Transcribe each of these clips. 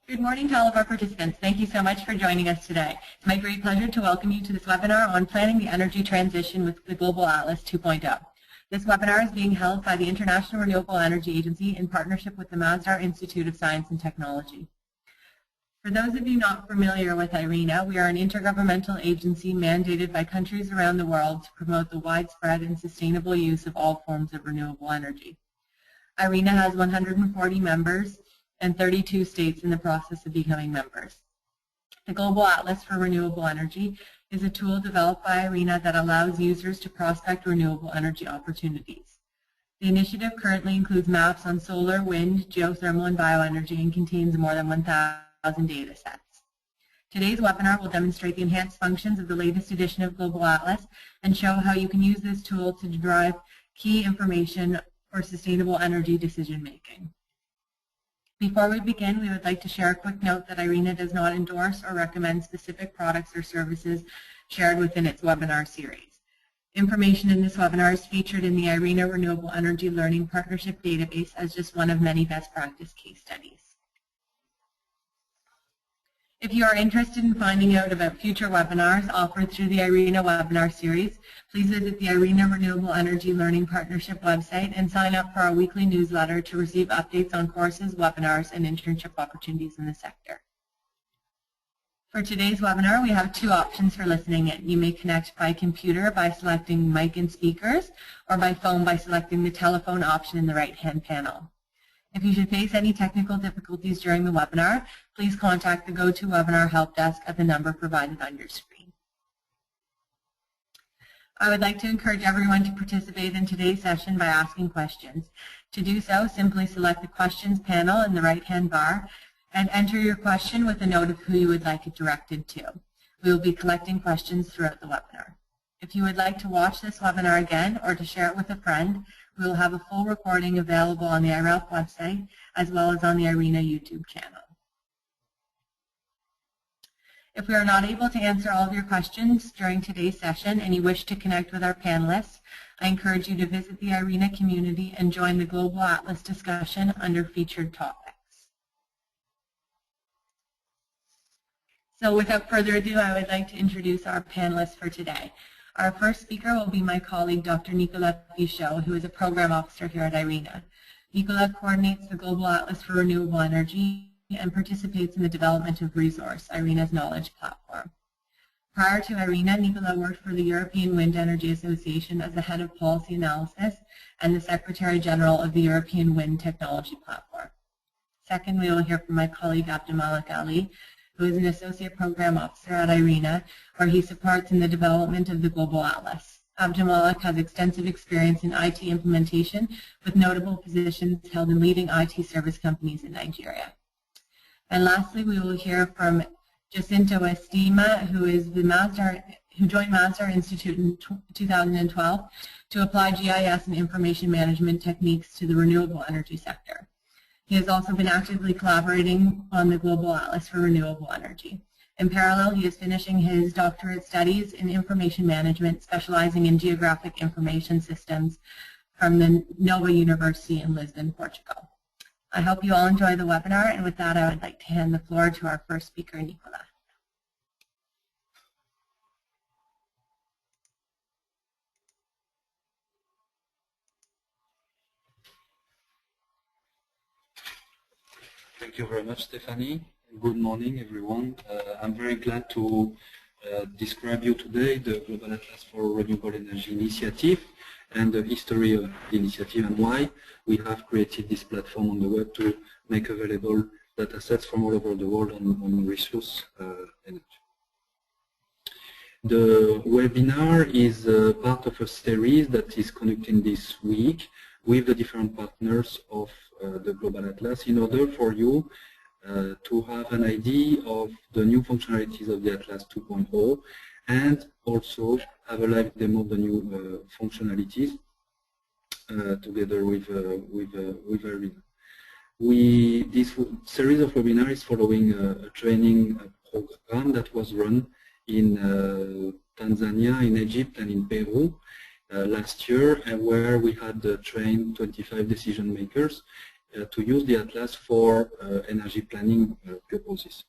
Good morning to all of our participants. Thank you so much for joining us today. It's my great pleasure to welcome you to this webinar on planning the energy transition with the Global Atlas 2.0. This webinar is being held by the International Renewable Energy Agency in partnership with the Masdar Institute of Science and Technology. For those of you not familiar with IRENA, we are an intergovernmental agency mandated by countries around the world to promote the widespread and sustainable use of all forms of renewable energy. IRENA has 140 members and 32 states in the process of becoming members. The Global Atlas for Renewable Energy is a tool developed by IRENA that allows users to prospect renewable energy opportunities. The initiative currently includes maps on solar, wind, geothermal, and bioenergy and contains more than 1,000 data sets. Today's webinar will demonstrate the enhanced functions of the latest edition of Global Atlas and show how you can use this tool to derive key information for sustainable energy decision making. Before we begin, we would like to share a quick note that IRENA does not endorse or recommend specific products or services shared within its webinar series. Information in this webinar is featured in the IRENA Renewable Energy Learning Partnership Database as just one of many best practice case studies. If you are interested in finding out about future webinars offered through the IRENA webinar series, please visit the IRENA Renewable Energy Learning Partnership website and sign up for our weekly newsletter to receive updates on courses, webinars, and internship opportunities in the sector. For today's webinar, we have two options for listening in. You may connect by computer by selecting mic and speakers, or by phone by selecting the telephone option in the right-hand panel. If you should face any technical difficulties during the webinar, please contact the GoToWebinar help desk at the number provided on your screen. I would like to encourage everyone to participate in today's session by asking questions. To do so, simply select the questions panel in the right-hand bar and enter your question with a note of who you would like it directed to. We will be collecting questions throughout the webinar. If you would like to watch this webinar again or to share it with a friend, we will have a full recording available on the IRELF website as well as on the IRENA YouTube channel. If we are not able to answer all of your questions during today's session and you wish to connect with our panelists, I encourage you to visit the IRENA community and join the Global Atlas discussion under featured topics. So without further ado, I would like to introduce our panelists for today. Our first speaker will be my colleague, Dr. Nicolas Pichot, who is a program officer here at IRENA. Nicolas coordinates the Global Atlas for Renewable Energy and participates in the development of Resource, IRENA's knowledge platform. Prior to IRENA, Nicolas worked for the European Wind Energy Association as the head of policy analysis and the Secretary General of the European Wind Technology Platform. Second, we will hear from my colleague, Abdulmalik Ali, who is an associate program officer at IRENA, where he supports in the development of the Global Atlas. Abdulmalik has extensive experience in IT implementation with notable positions held in leading IT service companies in Nigeria. And lastly, we will hear from Jacinto Estima, who joined Masdar Institute in 2012 to apply GIS and information management techniques to the renewable energy sector. He has also been actively collaborating on the Global Atlas for Renewable Energy. In parallel, he is finishing his doctorate studies in information management, specializing in geographic information systems from the Nova University in Lisbon, Portugal. I hope you all enjoy the webinar, and with that, I would like to hand the floor to our first speaker, Nicolas. Thank you very much, Stephanie. Good morning, everyone. I'm very glad to describe you today the Global Atlas for Renewable Energy Initiative and the history of the initiative and why we have created this platform on the web to make available data sets from all over the world on resource energy. The webinar is part of a series that is conducted this week with the different partners of the Global Atlas in order for you to have an idea of the new functionalities of the Atlas 2.0 and also have a live demo of the new functionalities together with IRENA. This series of webinars is following a training program that was run in Tanzania, in Egypt, and in Peru last year, and where we had trained 25 decision makers to use the atlas for energy planning purposes.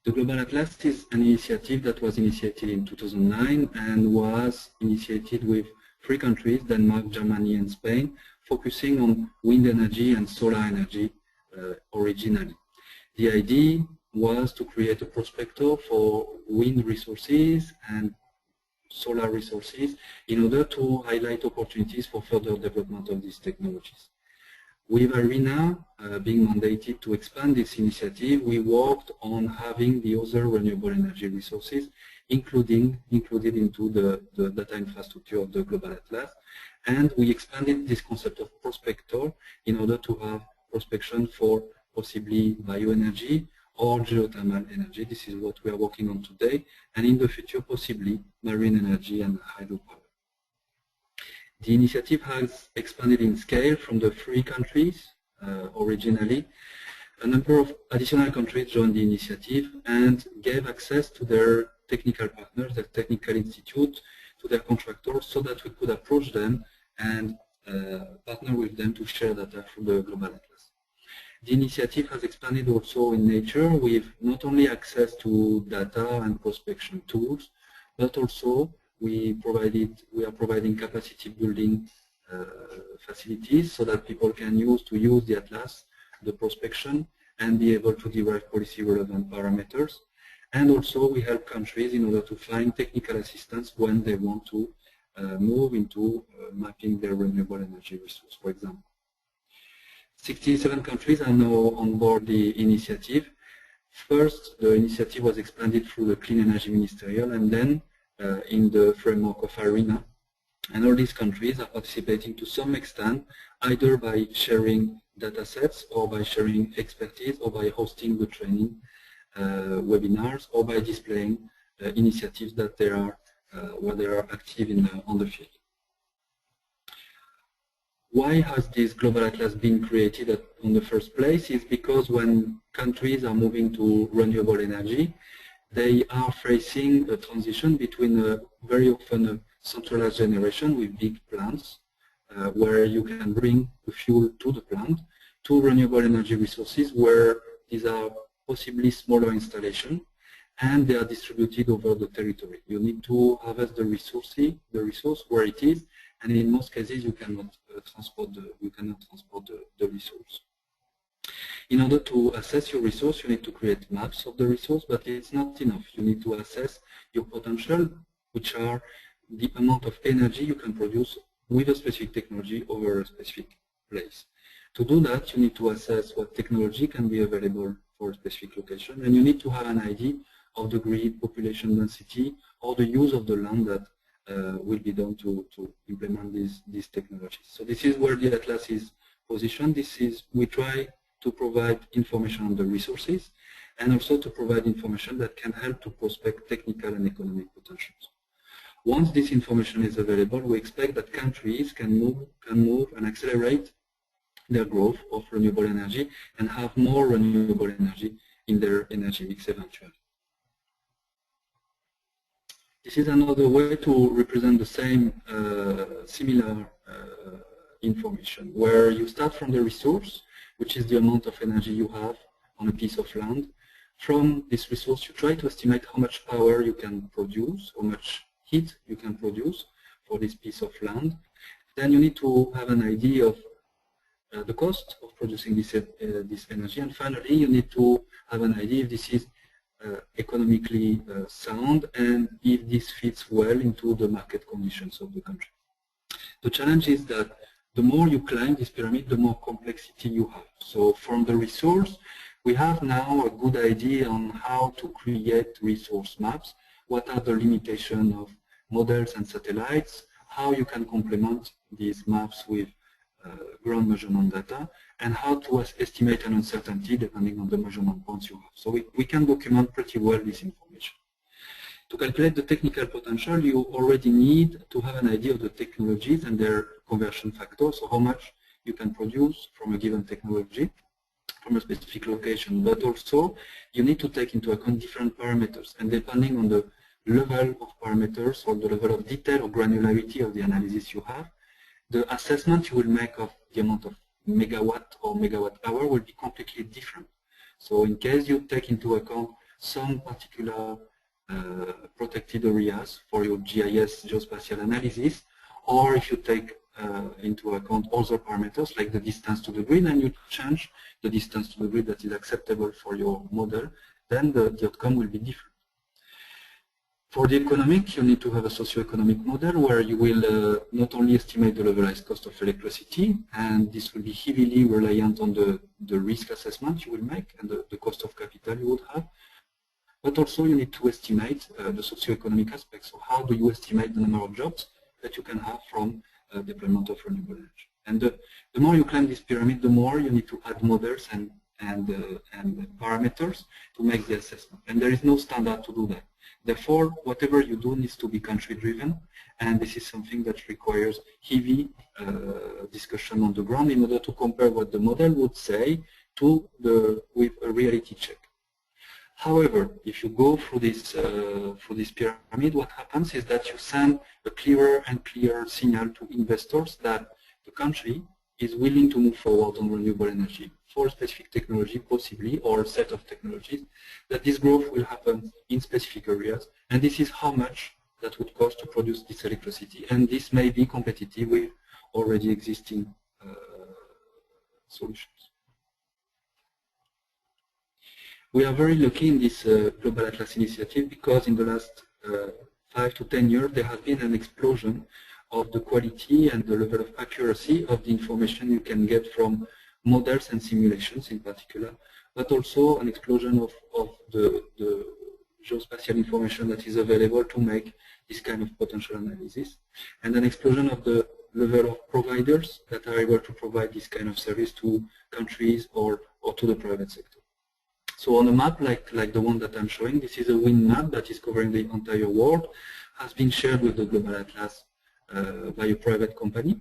The Global Atlas is an initiative that was initiated in 2009 and was initiated with 3 countries, Denmark, Germany and Spain, focusing on wind energy and solar energy originally. The idea was to create a prospector for wind resources and solar resources in order to highlight opportunities for further development of these technologies. With IRENA being mandated to expand this initiative, we worked on having the other renewable energy resources included into the data infrastructure of the Global Atlas, and we expanded this concept of prospector in order to have prospection for possibly bioenergy or geothermal energy. This is what we are working on today, and in the future possibly marine energy and hydropower. The initiative has expanded in scale from the 3 countries originally. A number of additional countries joined the initiative and gave access to their technical partners, their technical institute, to their contractors, so that we could approach them and partner with them to share data through the Global Atlas. The initiative has expanded also in nature with not only access to data and prospection tools, but also we are providing capacity building facilities so that people can use the atlas, the prospection, and be able to derive policy relevant parameters. And also we help countries in order to find technical assistance when they want to move into mapping their renewable energy resource, for example. 67 countries are now on board the initiative. First, the initiative was expanded through the Clean Energy Ministerial, and then in the framework of IRENA. And all these countries are participating to some extent, either by sharing data sets or by sharing expertise or by hosting the training webinars or by displaying initiatives that they are where they are active on the field. Why has this Global Atlas been created in the first place? Is because when countries are moving to renewable energy, they are facing a transition between very often a centralized generation with big plants, where you can bring the fuel to the plant, to renewable energy resources where these are possibly smaller installations and they are distributed over the territory. You need to harvest the resource where it is, and in most cases you cannot transport the resource. In order to assess your resource, you need to create maps of the resource, but it's not enough. You need to assess your potential, which are the amount of energy you can produce with a specific technology over a specific place. To do that, you need to assess what technology can be available for a specific location, and you need to have an idea of the grid, population density, or the use of the land that will be done to implement these technologies. So this is where the Atlas is positioned. We try to provide information on the resources and also to provide information that can help to prospect technical and economic potentials. Once this information is available, we expect that countries can move and accelerate their growth of renewable energy and have more renewable energy in their energy mix eventually. This is another way to represent the same similar information, where you start from the resource, which is the amount of energy you have on a piece of land. From this resource, you try to estimate how much power you can produce, how much heat you can produce for this piece of land. Then you need to have an idea of the cost of producing this energy, and finally you need to have an idea if this is economically sound and if this fits well into the market conditions of the country. The challenge is that the more you climb this pyramid, the more complexity you have. So from the resource, we have now a good idea on how to create resource maps, what are the limitations of models and satellites, how you can complement these maps with ground measurement data, and how to estimate an uncertainty depending on the measurement points you have. So we can document pretty well this information. To calculate the technical potential, you already need to have an idea of the technologies and their conversion factors, so how much you can produce from a given technology, from a specific location, but also you need to take into account different parameters, and depending on the level of parameters or the level of detail or granularity of the analysis you have, the assessment you will make of the amount of megawatt or megawatt hour will be completely different. So in case you take into account some particular protected areas for your GIS geospatial analysis, or if you take into account other parameters like the distance to the grid, and you change the distance to the grid that is acceptable for your model, then the outcome will be different. For the economic, you need to have a socio-economic model where you will not only estimate the levelized cost of electricity, and this will be heavily reliant on the risk assessment you will make and the cost of capital you would have, but also you need to estimate the socio-economic aspects. So how do you estimate the number of jobs that you can have from deployment of renewable energy? And the more you climb this pyramid, the more you need to add models and parameters to make the assessment. And there is no standard to do that. Therefore, whatever you do needs to be country-driven, and this is something that requires heavy discussion on the ground in order to compare what the model would say with a reality check. However, if you go through this pyramid, what happens is that you send a clearer and clearer signal to investors that the country is willing to move forward on renewable energy for a specific technology, possibly, or a set of technologies, that this growth will happen in specific areas, and this is how much that would cost to produce this electricity. And this may be competitive with already existing solutions. We are very lucky in this Global Atlas initiative because in the last 5 to 10 years there has been an explosion of the quality and the level of accuracy of the information you can get from models and simulations in particular, but also an explosion of the geospatial information that is available to make this kind of potential analysis, and an explosion of the level of providers that are able to provide this kind of service to countries or to the private sector. So on a map like the one that I'm showing, this is a wind map that is covering the entire world, has been shared with the Global Atlas by a private company.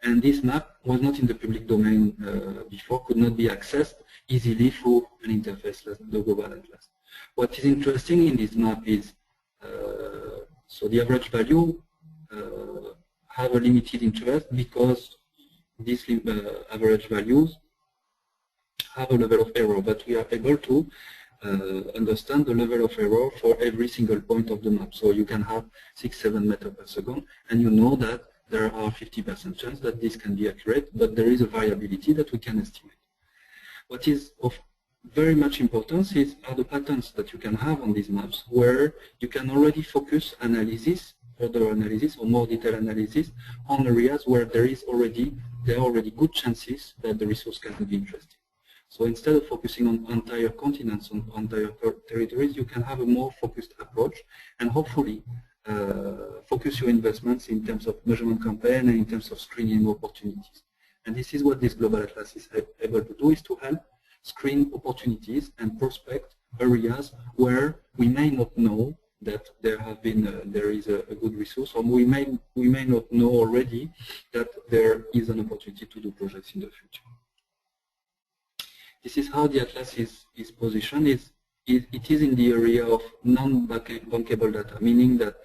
And this map was not in the public domain before, could not be accessed easily through an interface like the Global Atlas. What is interesting in this map is, so the average value have a limited interest because these average values have a level of error, but we are able to understand the level of error for every single point of the map. So you can have 6-7 meters per second, and you know that there are 50% chance that this can be accurate, but there is a variability that we can estimate. What is of very much importance are the patterns that you can have on these maps, where you can already focus analysis, further analysis or more detailed analysis on areas where there are already good chances that the resource can be interesting. So instead of focusing on entire continents, on entire territories, you can have a more focused approach and hopefully focus your investments in terms of measurement campaign and in terms of screening opportunities. And this is what this Global Atlas is able to do, is to help screen opportunities and prospect areas where we may not know that there is a good resource, or we may not know already that there is an opportunity to do projects in the future. This is how the Atlas is positioned. It is in the area of non-bankable data, meaning that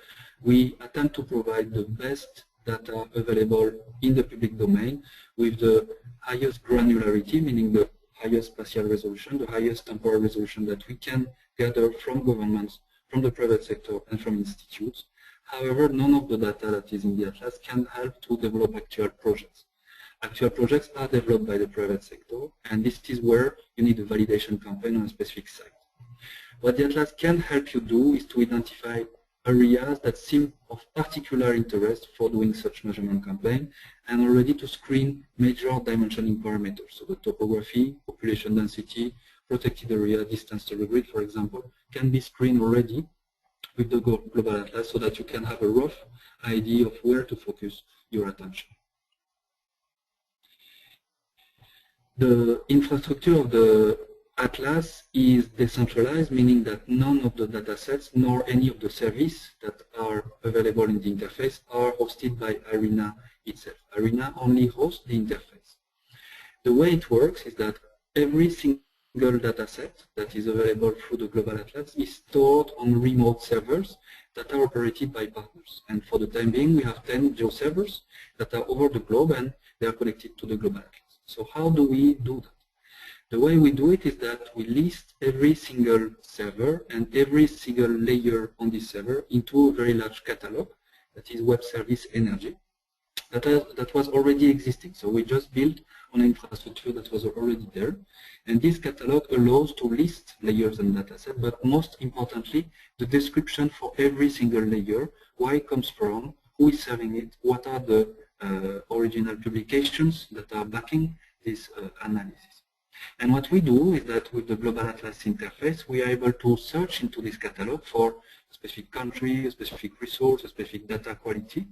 we attempt to provide the best data available in the public domain with the highest granularity, meaning the highest spatial resolution, the highest temporal resolution that we can gather from governments, from the private sector, and from institutes. However, none of the data that is in the Atlas can help to develop actual projects. Actual projects are developed by the private sector, and this is where you need a validation campaign on a specific site. What the Atlas can help you do is to identify areas that seem of particular interest for doing such measurement campaign, and already to screen major dimensioning parameters. So the topography, population density, protected area, distance to the grid, for example, can be screened already with the Global Atlas so that you can have a rough idea of where to focus your attention. The infrastructure of the Atlas is decentralized, meaning that none of the data sets nor any of the services that are available in the interface are hosted by IRENA itself. IRENA only hosts the interface. The way it works is that every single data set that is available through the Global Atlas is stored on remote servers that are operated by partners. And for the time being, we have 10 geo servers that are over the globe, and they are connected to the global atlas. So how do we do that? The way we do it is that we list every single server and every single layer on this server into a very large catalog that is web service energy that was already existing. So we just built on an infrastructure that was already there. And this catalog allows to list layers and datasets, but most importantly, the description for every single layer, where it comes from, who is serving it, what are the original publications that are backing this analysis. And what we do is that with the Global Atlas interface, we are able to search into this catalog for a specific country, a specific resource, a specific data quality,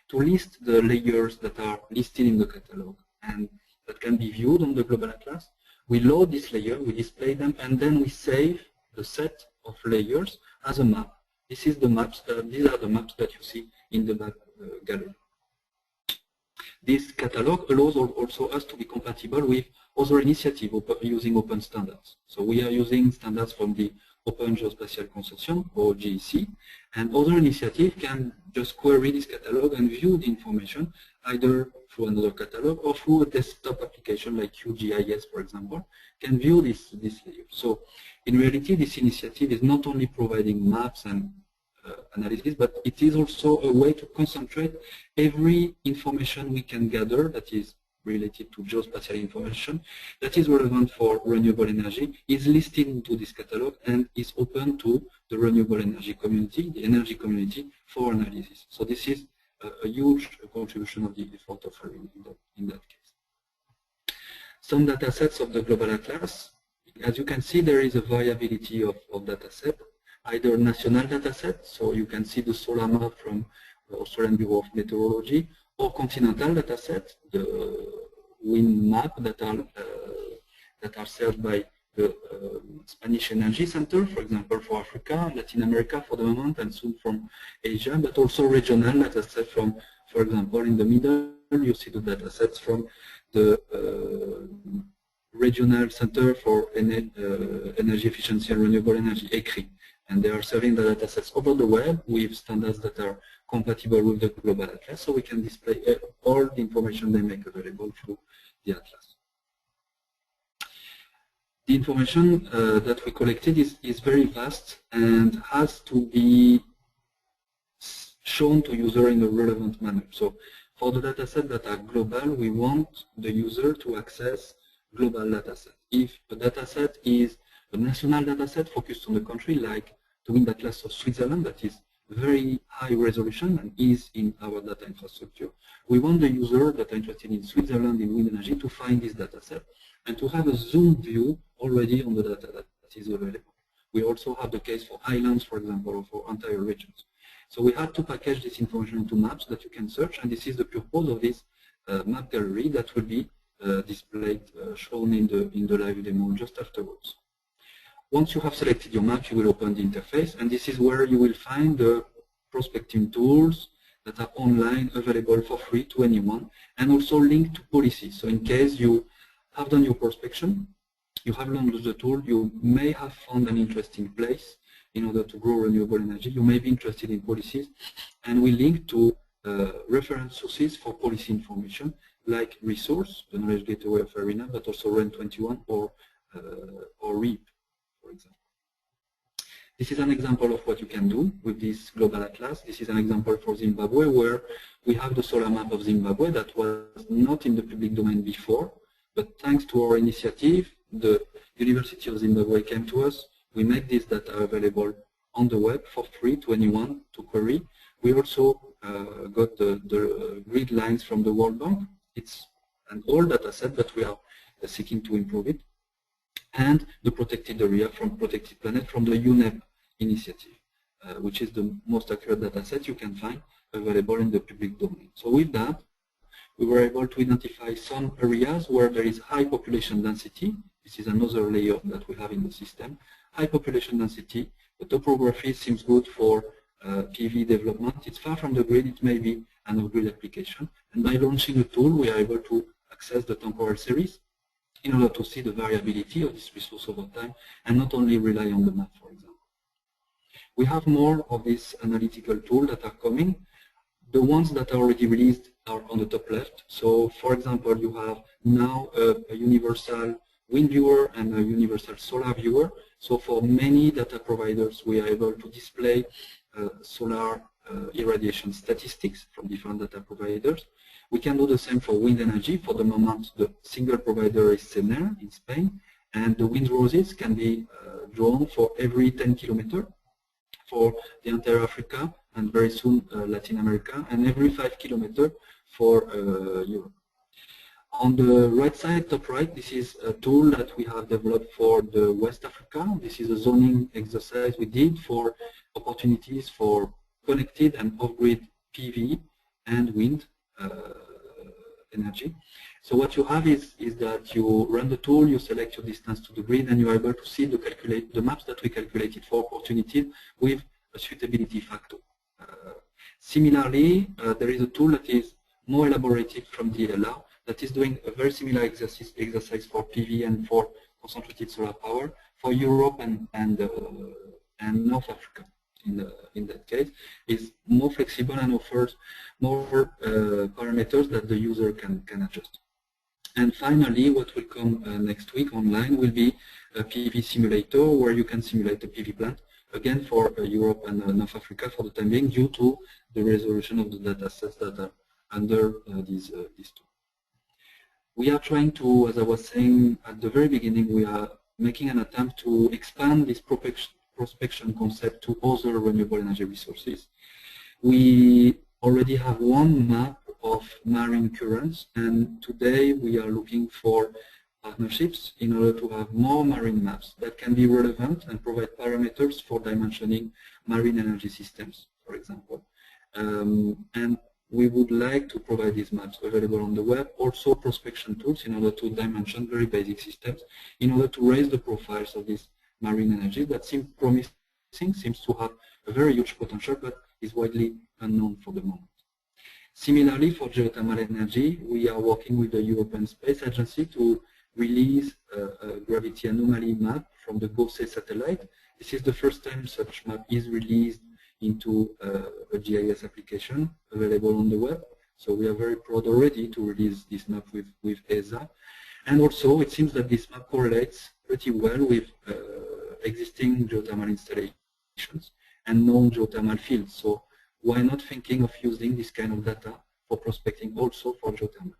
to list the layers that are listed in the catalog and that can be viewed on the Global Atlas. We load this layer, we display them, and then we save the set of layers as a map. This is the maps. These are the maps that you see in the map gallery. This catalog allows also us to be compatible with other initiatives using open standards. So we are using standards from the Open Geospatial Consortium, or GEC, and other initiatives can just query this catalog and view the information either through another catalog or through a desktop application like QGIS, for example, can view this layer. So in reality, this initiative is not only providing maps and analysis, but it is also a way to concentrate every information we can gather that is related to geospatial information that is relevant for renewable energy is listed into this catalog and is open to the renewable energy community, the energy community, for analysis. So this is a huge contribution of the effort of IRENA in that case. Some data sets of the Global Atlas, as you can see, there is a variability of data set, either national data set, so you can see the solar map from the Australian Bureau of Meteorology, or continental data set, the wind map that are served by the Spanish Energy Center, for example, for Africa, Latin America for the moment, and soon from Asia, but also regional data set from, for example, in the middle, you see the data sets from the Regional Center for Energy Efficiency and Renewable Energy, ECRI. And they are serving the data sets over the web with standards that are compatible with the Global Atlas, so we can display all the information they make available through the Atlas. The information that we collected is very vast and has to be shown to user in a relevant manner. So for the dataset that are global, we want the user to access global dataset. If the dataset is a national dataset focused on the country, like the wind atlas of Switzerland, that is very high resolution and is in our data infrastructure, we want the user that are interested in Switzerland in wind energy to find this dataset and to have a zoom view already on the data that is available. We also have the case for islands, for example, or for entire regions. So we have to package this information into maps that you can search, and this is the purpose of this map gallery that will be displayed, shown in the live demo just afterwards. Once you have selected your map, you will open the interface, and this is where you will find the prospecting tools that are online, available for free to anyone, and also linked to policies. So in case you have done your prospection, you have learned the tool, you may have found an interesting place in order to grow renewable energy, you may be interested in policies, and we link to reference sources for policy information, like Resource, the knowledge gateway of IRENA, but also REN21 or REAP, for example. This is an example of what you can do with this Global Atlas. This is an example for Zimbabwe, where we have the solar map of Zimbabwe that was not in the public domain before, but thanks to our initiative, the University of Zimbabwe came to us. We make this data available on the web for free to anyone to query. We also got the grid lines from the World Bank. It's an old data set, but we are seeking to improve it. And the protected area from Protected Planet from the UNEP initiative, which is the most accurate data set you can find available in the public domain. So with that, we were able to identify some areas where there is high population density. This is another layer that we have in the system. High population density, the topography seems good for PV development. It's far from the grid, it may be an off-grid application. And by launching a tool, we are able to access the temporal series in order to see the variability of this resource over time and not only rely on the map, for example. We have more of these analytical tools that are coming. The ones that are already released are on the top left. So, for example, you have now a universal wind viewer and a universal solar viewer. So for many data providers, we are able to display solar irradiation statistics from different data providers. We can do the same for wind energy. For the moment, the single provider is CENER in Spain, and the wind roses can be drawn for every 10 kilometers for the entire Africa, and very soon Latin America, and every 5 kilometers for Europe. On the right side, top right, this is a tool that we have developed for the West Africa. This is a zoning exercise we did for opportunities for connected and off-grid PV and wind energy. So what you have is that you run the tool, you select your distance to the grid, and you are able to see the maps that we calculated for opportunities with a suitability factor. Similarly, there is a tool that is more elaborated from DLR that is doing a very similar exercise for PV and for concentrated solar power for Europe and North Africa. In that case, is more flexible and offers more parameters that the user can adjust. And finally, what will come next week online will be a PV simulator where you can simulate a PV plant, again for Europe and North Africa for the time being, due to the resolution of the data sets that are under these two. We are trying to, as I was saying at the very beginning, we are making an attempt to expand this prospection concept to other renewable energy resources. We already have one map of marine currents, and today we are looking for partnerships in order to have more marine maps that can be relevant and provide parameters for dimensioning marine energy systems, for example. And we would like to provide these maps available on the web, also prospection tools in order to dimension very basic systems, in order to raise the profiles of these marine energy that seem promising, seems to have a very huge potential, but is widely unknown for the moment. Similarly, for geothermal energy, we are working with the European Space Agency to release a gravity anomaly map from the GOSE satellite. This is the first time such map is released into a GIS application available on the web. So we are very proud already to release this map with ESA. And also, it seems that this map correlates pretty well with existing geothermal installations and known geothermal fields. So why not thinking of using this kind of data for prospecting also for geothermal?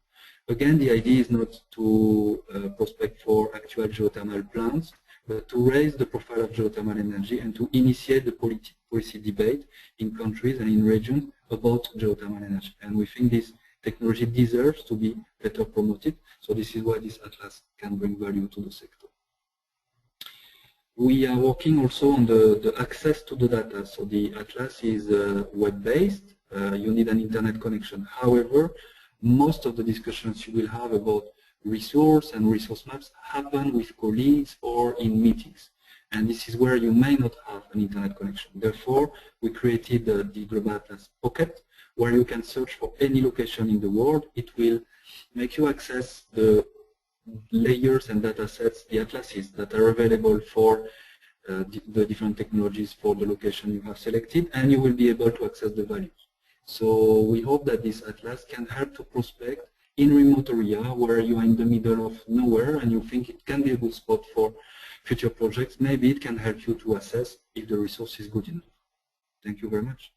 Again, the idea is not to prospect for actual geothermal plants, but to raise the profile of geothermal energy and to initiate the policy debate in countries and in regions about geothermal energy. And we think this technology deserves to be better promoted, so this is why this atlas can bring value to the sector. We are working also on the access to the data. So the atlas is web-based. You need an internet connection. However, most of the discussions you will have about resource and resource maps happen with colleagues or in meetings. And this is where you may not have an internet connection. Therefore, we created the Global Atlas Pocket, where you can search for any location in the world. It will make you access the layers and data sets, the atlases that are available for the different technologies for the location you have selected, and you will be able to access the values. So we hope that this atlas can help to prospect in remote area where you are in the middle of nowhere and you think it can be a good spot for future projects. Maybe it can help you to assess if the resource is good enough. Thank you very much.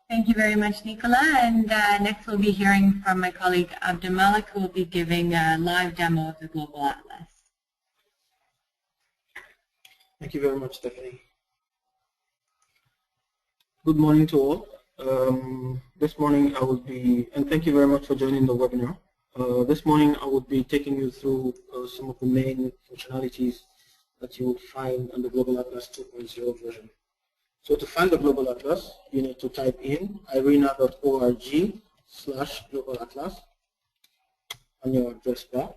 Thank you very much, Nicolas. And next we'll be hearing from my colleague Abdelmalik, who will be giving a live demo of the Global Atlas. Thank you very much, Stephanie. Good morning to all. This morning I will be, and thank you very much for joining the webinar. This morning I will be taking you through some of the main functionalities that you will find on the Global Atlas 2.0 version. So to find the Global Atlas, you need to type in irena.org/Global Atlas on your address bar.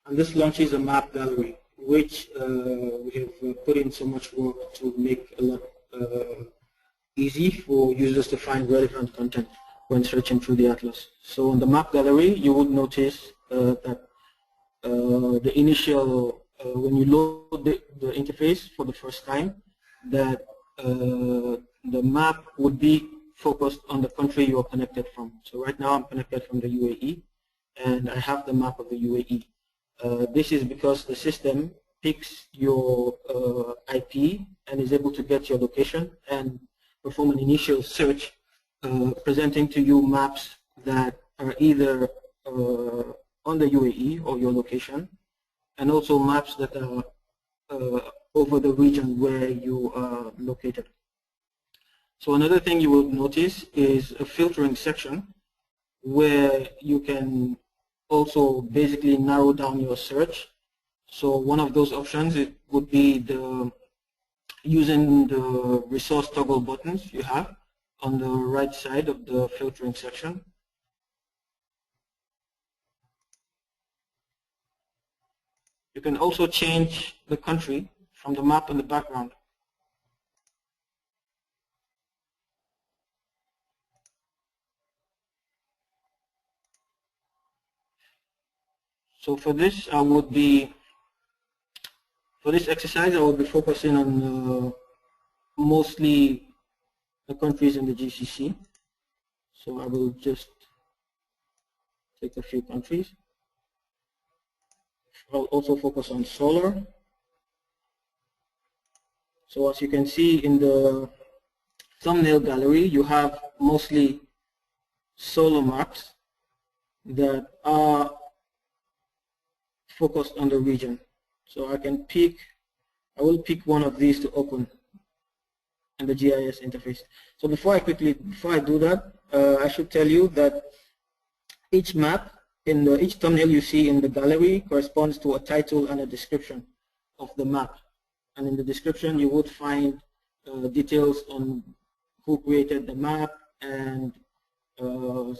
And this launches a map gallery, which we have put in so much work to make a lot easy for users to find relevant content when searching through the atlas. So in the map gallery, you would notice that the initial, when you load the interface for the first time, that the map would be focused on the country you are connected from. So right now I'm connected from the UAE, and I have the map of the UAE. This is because the system picks your IP and is able to get your location and perform an initial search, presenting to you maps that are either on the UAE or your location, and also maps that are over the region where you are located. So another thing you will notice is a filtering section where you can also basically narrow down your search. So one of those options, it would be using the resource toggle buttons you have on the right side of the filtering section. You can also change the country from the map in the background. So for this exercise, I will be focusing on mostly the countries in the GCC. So I will just take a few countries. I'll also focus on solar. So as you can see in the thumbnail gallery, you have mostly solar maps that are focused on the region. So I will pick one of these to open in the GIS interface. So before I do that, I should tell you that each map each thumbnail you see in the gallery corresponds to a title and a description of the map. And in the description, you would find details on who created the map, and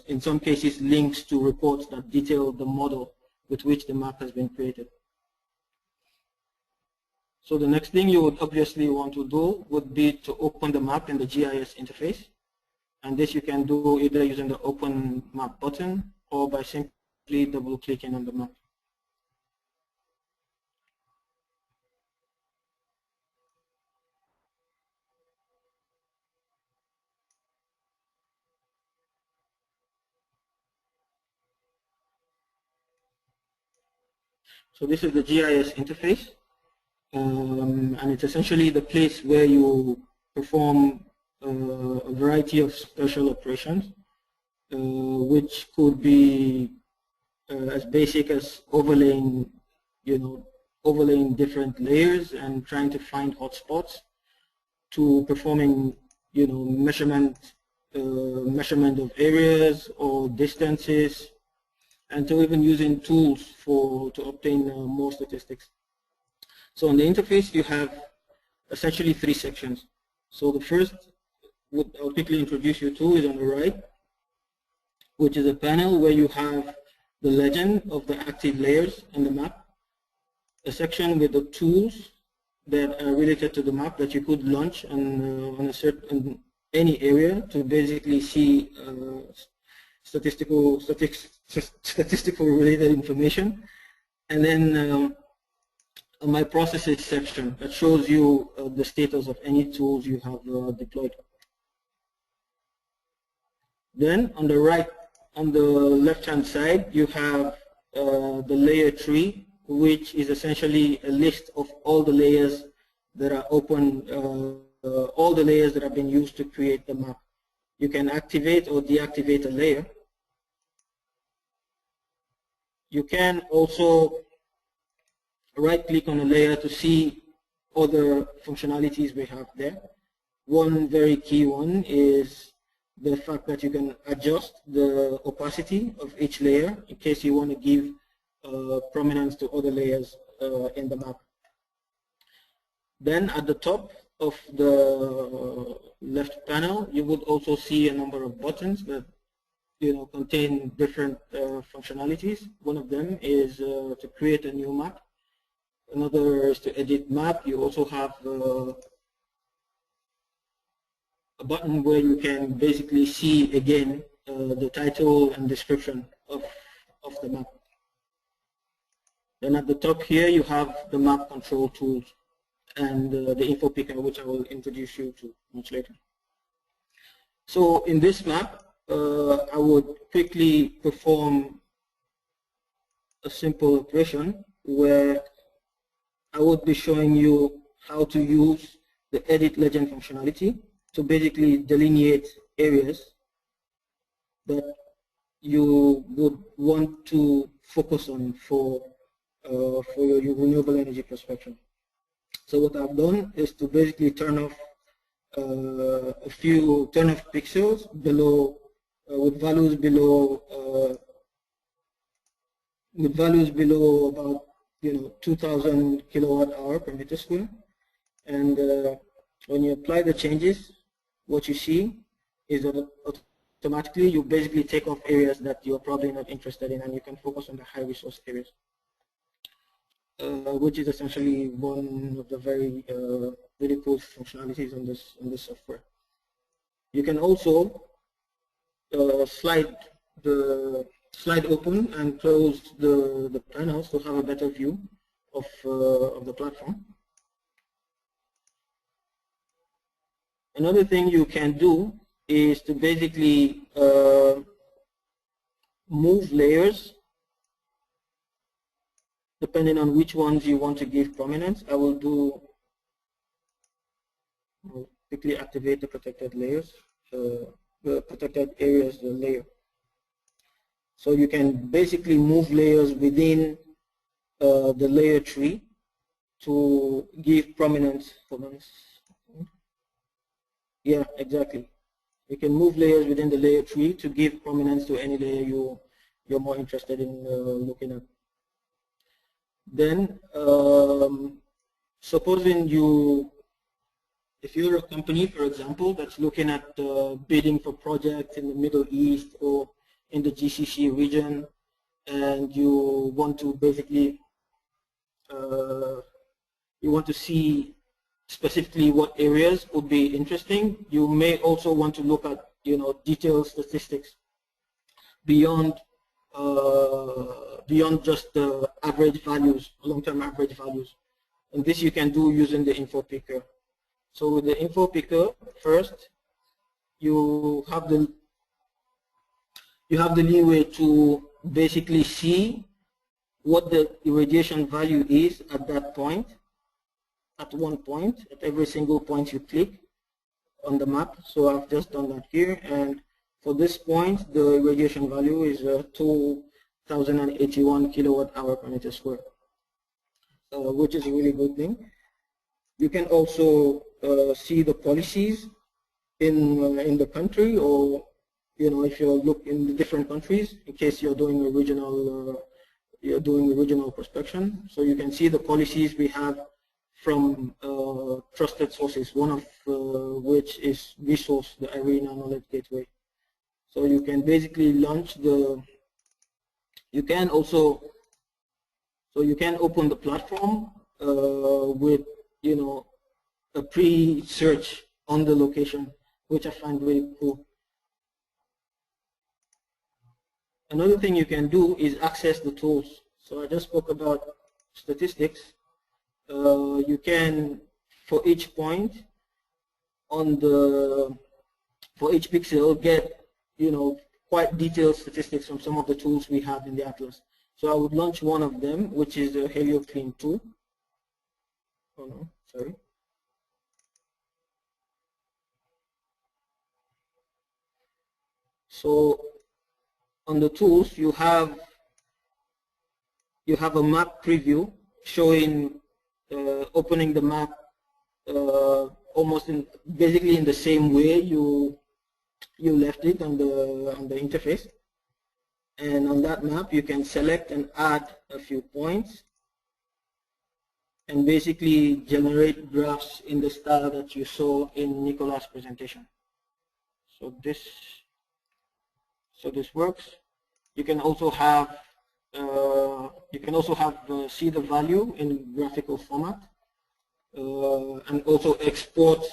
in some cases, links to reports that detail the model with which the map has been created. So the next thing you would obviously want to do would be to open the map in the GIS interface. And this you can do either using the Open Map button or by simply double-clicking on the map. So this is the GIS interface, and it's essentially the place where you perform a variety of special operations, which could be as basic as overlaying, overlaying different layers and trying to find hotspots, to performing, measurement of areas or distances, and to even using tools to obtain more statistics. So on the interface, you have essentially three sections. So the first, what I'll quickly introduce you to, is on the right, which is a panel where you have the legend of the active layers in the map, a section with the tools that are related to the map that you could launch on any area to basically see statistical related information, and then my processes section that shows you the status of any tools you have deployed. Then on the left-hand side, you have the layer tree, which is essentially a list of all the layers that are open, all the layers that have been used to create the map. You can activate or deactivate a layer. You can also right-click on a layer to see other functionalities we have there. One very key one is the fact that you can adjust the opacity of each layer in case you want to give prominence to other layers in the map. Then at the top of the left panel, you would also see a number of buttons that contain different functionalities. One of them is to create a new map. Another is to edit map. You also have a button where you can basically see again the title and description of the map. Then at the top here, you have the map control tools and the info picker, which I will introduce you to much later. So in this map, I would quickly perform a simple operation where I would be showing you how to use the edit legend functionality to basically delineate areas that you would want to focus on for your renewable energy prospection. So what I've done is to basically turn off pixels below with values below about 2,000 kilowatt hour per meter square, and when you apply the changes, what you see is that automatically you basically take off areas that you're probably not interested in, and you can focus on the high resource areas, which is essentially one of the very really cool functionalities on this software. You can also slide open and close the panels to have a better view of the platform. Another thing you can do is to basically move layers depending on which ones you want to give prominence. I'll quickly activate the protected layers, the protected areas layer. So you can basically move layers within the layer tree to give prominence. Yeah, exactly. You can move layers within the layer tree to give prominence to any layer you're more interested in looking at. Then, supposing if you're a company, for example, that's looking at bidding for projects in the Middle East or in the GCC region, and you want to basically see specifically what areas would be interesting. You may also want to look at detailed statistics beyond just the average values, long-term average values, and this you can do using the info picker. So with the info picker, first you have the leeway to basically see what the irradiation value is at that point, at one point, at every single point you click on the map. So I've just done that here, and for this point, the irradiation value is 2,081 kilowatt hour per meter square, which is a really good thing. You can also see the policies in the country, or if you look in the different countries, in case you're doing regional prospection. So you can see the policies we have from trusted sources, one of which is Resource, the IRENA knowledge gateway. So you can basically launch you can open the platform with a pre-search on the location, which I find really cool. Another thing you can do is access the tools. So I just spoke about statistics. You can, for each point for each pixel, get quite detailed statistics from some of the tools we have in the Atlas. So I would launch one of them, which is the HelioClean tool. Oh no, sorry. So on the tools, you have a map preview showing opening the map almost basically in the same way you left it on the interface. And on that map, you can select and add a few points and basically generate graphs in the style that you saw in Nicolas' presentation. So this works. You can also have see the value in graphical format, and also export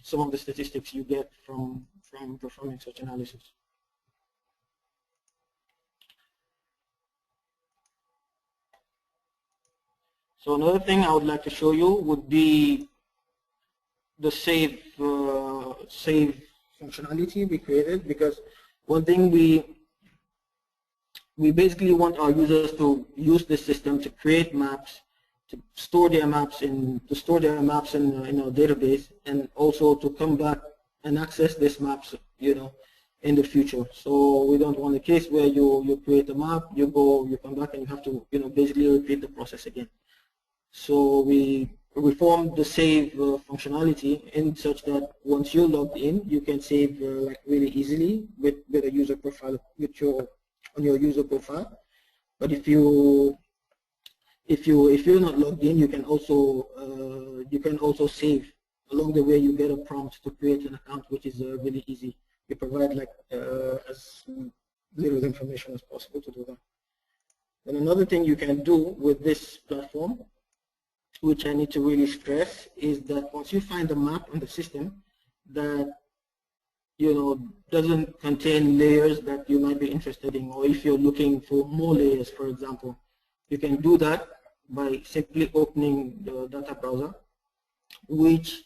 some of the statistics you get from performing such analysis. So another thing I would like to show you would be the save functionality we created, because one thing we basically want our users to use this system to create maps, to store their maps in our database, and also to come back and access these maps, in the future. So we don't want a case where you create a map, you come back, and you have to basically repeat the process again. So we reformed the save functionality in such that once you're logged in, you can save like really easily with a user profile on your user profile. But if you're not logged in, you can also save. Along the way, you get a prompt to create an account, which is really easy. We provide like as little information as possible to do that. And another thing you can do with this platform, which I need to really stress, is that once you find a map on the system that doesn't contain layers that you might be interested in, or if you're looking for more layers, for example, you can do that by simply opening the data browser, which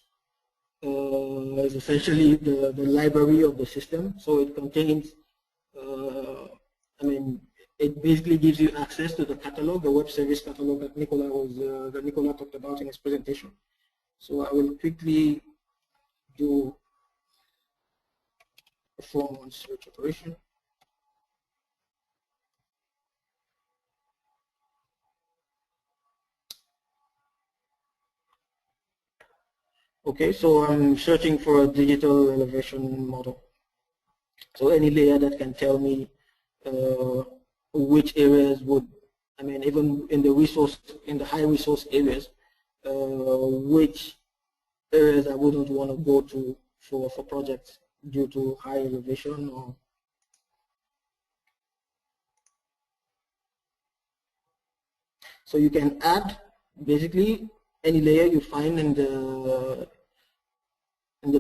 is essentially the library of the system. So it contains, it basically gives you access to the catalog, the web service catalog that Nicola talked about in his presentation. So I will quickly perform one search operation. Okay, so I'm searching for a digital elevation model. So any layer that can tell me which areas would, even in the high resource areas, which areas I wouldn't want to go to for projects due to high elevation. So you can add basically any layer you find in the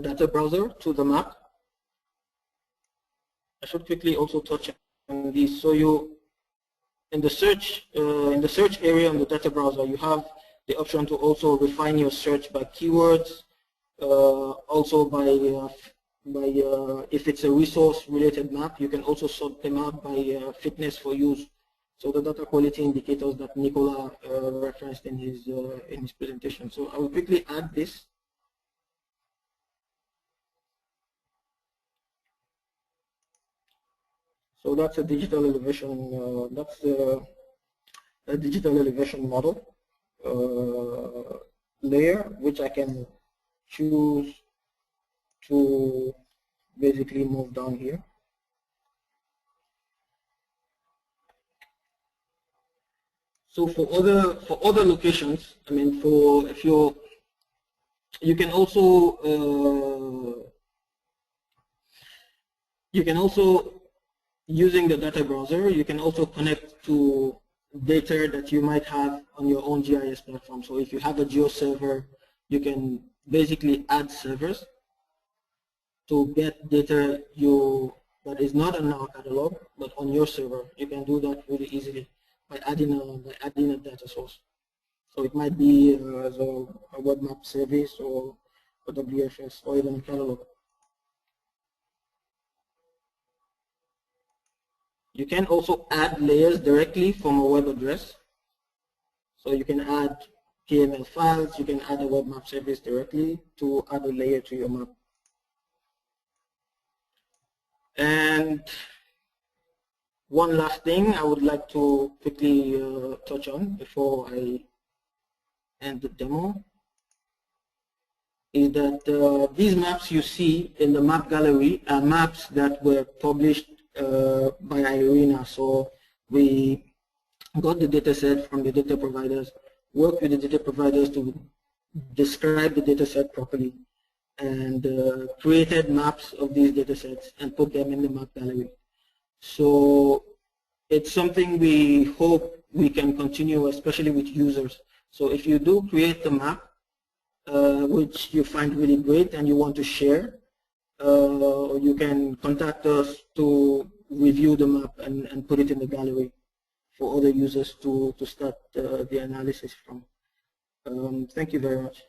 data browser to the map. I should quickly also touch on these. So in the search area on the data browser, you have the option to also refine your search by keywords, also by if it's a resource-related map, you can also sort them out by fitness for use. So the data quality indicators that Nicola referenced in his presentation. So I will quickly add this. So that's a digital elevation. That's a digital elevation model layer, which I can choose to basically move down here. So for other locations, you can also using the data browser, you can also connect to data that you might have on your own GIS platform. So if you have a geo server, you can basically add servers to get data that is not in our catalog, but on your server. You can do that really easily by adding a data source. So it might be as a web map service or a WFS or even a catalog. You can also add layers directly from a web address. So you can add KML files, you can add a web map service directly to add a layer to your map. And one last thing I would like to quickly touch on before I end the demo is that these maps you see in the map gallery are maps that were published by IRENA. So we got the data set from the data providers, worked with the data providers to describe the data set properly, and created maps of these data sets and put them in the map gallery. So it's something we hope we can continue, especially with users. So if you do create the map, which you find really great and you want to share, you can contact us to review the map and put it in the gallery for other users to start the analysis from. Thank you very much.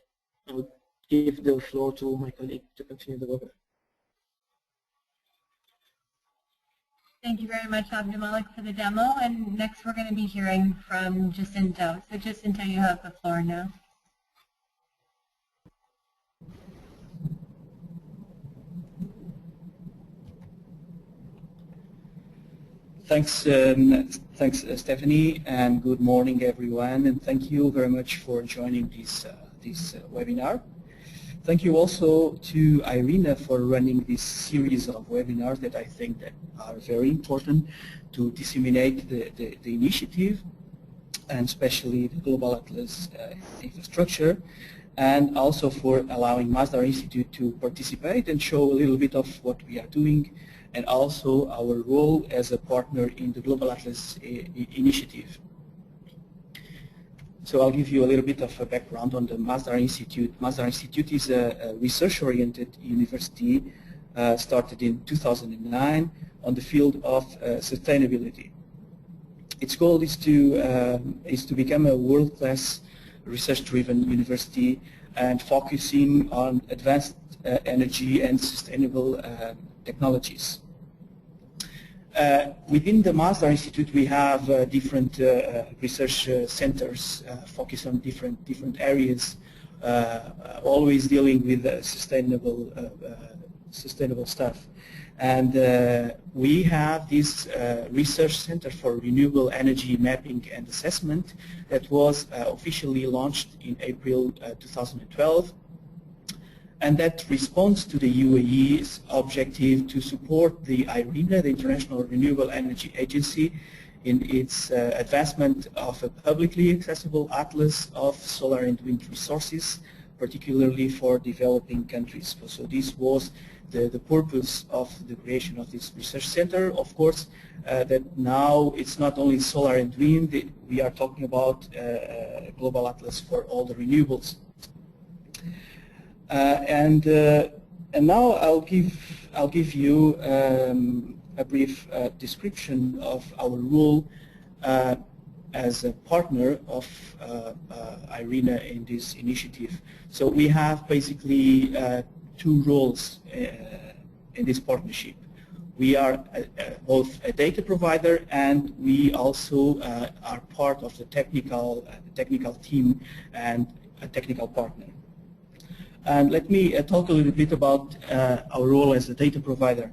I will give the floor to my colleague to continue the webinar. Thank you very much, Abdulmalik, for the demo. And next we're going to be hearing from Jacinto. So Jacinto, you have the floor now. Thanks, Stephanie, and good morning, everyone. And thank you very much for joining this webinar. Thank you also to IRENA for running this series of webinars that I think that are very important to disseminate the initiative, and especially the Global Atlas infrastructure, and also for allowing Masdar Institute to participate and show a little bit of what we are doing, and also our role as a partner in the Global Atlas initiative. So I'll give you a little bit of a background on the Masdar Institute. Masdar Institute is a research-oriented university started in 2009 on the field of sustainability. Its goal is to become a world-class research-driven university and focusing on advanced energy and sustainable technologies. Within the Masdar Institute, we have different research centers focused on different areas, always dealing with sustainable stuff. And we have this research center for renewable energy mapping and assessment that was officially launched in April 2012. And that responds to the UAE's objective to support the IRENA, the International Renewable Energy Agency, in its advancement of a publicly accessible atlas of solar and wind resources, particularly for developing countries. So this was the purpose of the creation of this research center. Of course, that now it's not only solar and wind, we are talking about a global atlas for all the renewables. And now I'll give you a brief description of our role as a partner of IRENA in this initiative. So we have basically two roles in this partnership. We are both a data provider, and we also are part of the technical team and a technical partner. And let me talk a little bit about our role as a data provider.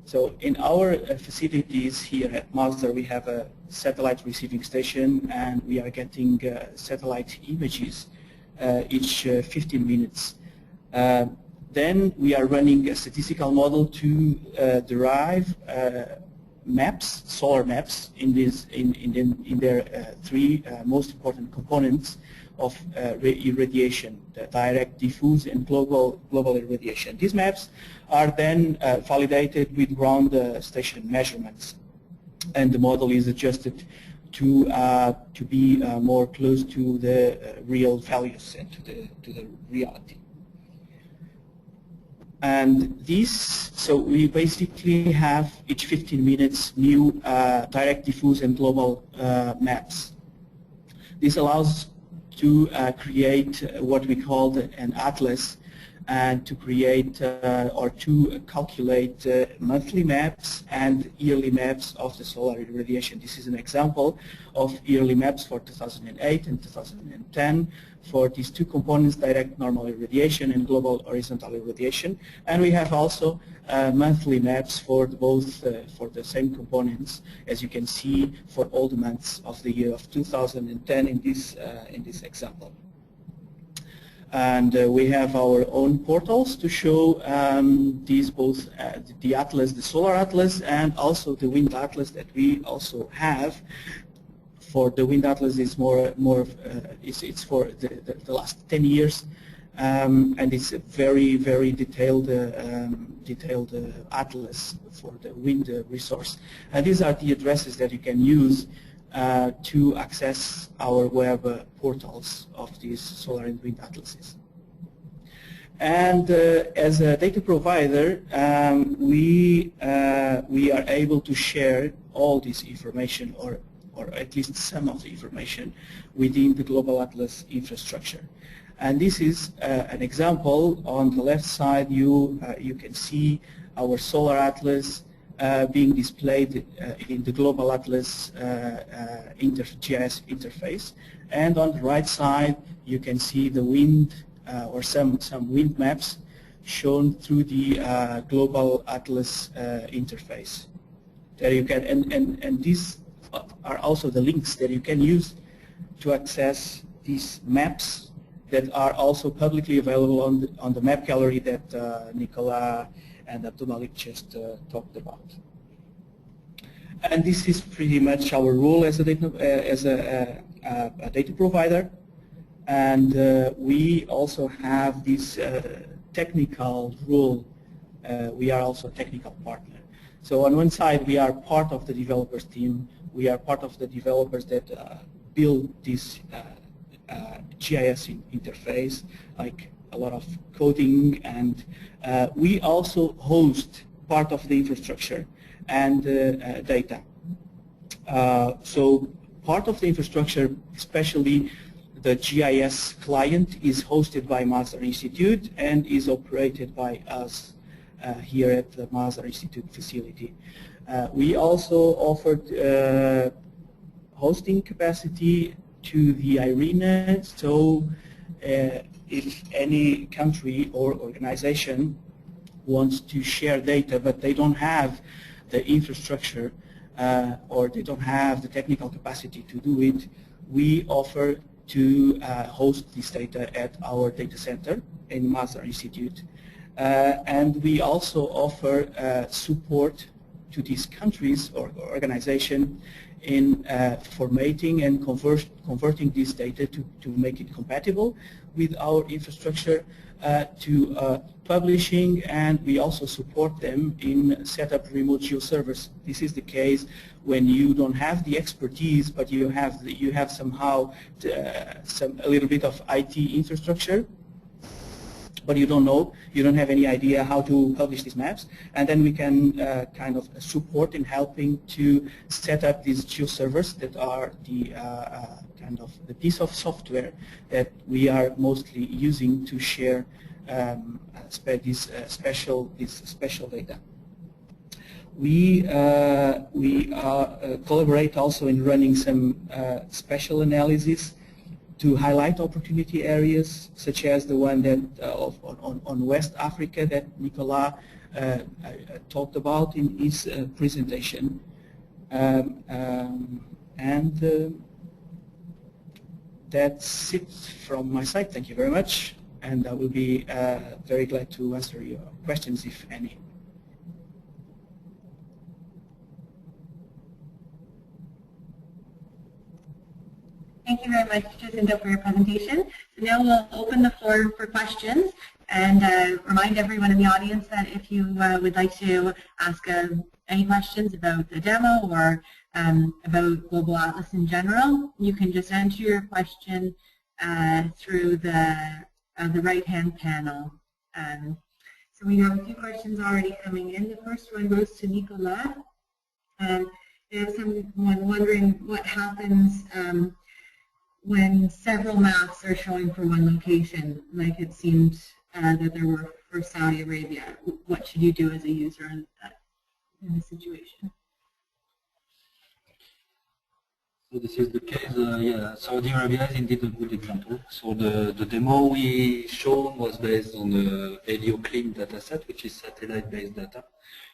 So in our facilities here at Masdar, we have a satellite receiving station, and we are getting satellite images each 15 minutes. Then we are running a statistical model to derive maps, solar maps, in their three most important components of irradiation: the direct, diffuse, and global irradiation. These maps are then validated with ground station measurements, and the model is adjusted to be more close to the real values and to the reality. And so we basically have each 15 minutes new direct, diffuse, and global maps. This allows to create what we call an atlas, and to create or to calculate monthly maps and yearly maps of the solar irradiation. This is an example of yearly maps for 2008 and 2010 for these two components: direct normal irradiation and global horizontal irradiation. And we have also monthly maps for both for the same components, as you can see, for all the months of the year of 2010 in this example. And we have our own portals to show these both the atlas, the solar atlas, and also the wind atlas that we also have. For the wind atlas, is it's for the last 10 years, and it's a very detailed atlas for the wind resource. And these are the addresses that you can use to access our web portals of these solar and wind atlases. And as a data provider, we are able to share all this information, or or at least some of the information within the Global Atlas infrastructure. And this is an example. On the left side, you can see our Solar Atlas being displayed in the Global Atlas GIS interface. And on the right side, you can see the wind or some wind maps shown through the Global Atlas interface. There you can, and these are also the links that you can use to access these maps that are also publicly available on the map gallery that Nicolas and Abdulmalik just talked about. And this is pretty much our role as a data provider. And we also have this technical role. We are also a technical partner. So on one side, we are part of the developers team. We are part of the developers that build this GIS interface, like a lot of coding, and we also host part of the infrastructure and data. So part of the infrastructure, especially the GIS client, is hosted by Mazar Institute and is operated by us here at the Mazar Institute facility. We also offered hosting capacity to the IRENA, so if any country or organization wants to share data but they don't have the infrastructure or they don't have the technical capacity to do it, we offer to host this data at our data center in Mazar Institute. And we also offer support to these countries or organization in formatting and converting this data to make it compatible with our infrastructure, to publishing, and we also support them in set up remote geoservers. This is the case when you don't have the expertise, but you have somehow a little bit of IT infrastructure, but you don't have any idea how to publish these maps, and then we can kind of support in helping to set up these geoservers that are the kind of the piece of software that we are mostly using to share this special data. We collaborate also in running some special analysis to highlight opportunity areas, such as the one that on West Africa that Nicolas talked about in his presentation. That's it from my side. Thank you very much, and I will be very glad to answer your questions, if any. Thank you very much, Jacinto, for your presentation. So now we'll open the floor for questions, and remind everyone in the audience that if you would like to ask any questions about the demo or about Global Atlas in general, you can just enter your question through the right-hand panel. So we have a few questions already coming in. The first one goes to Nicolas. We have someone wondering what happens when several maps are showing for one location, like it seemed that there were for Saudi Arabia. What should you do as a user in this situation? So this is the case, yeah, Saudi Arabia is indeed a good example. So the demo we shown was based on the HelioClean dataset, which is satellite-based data,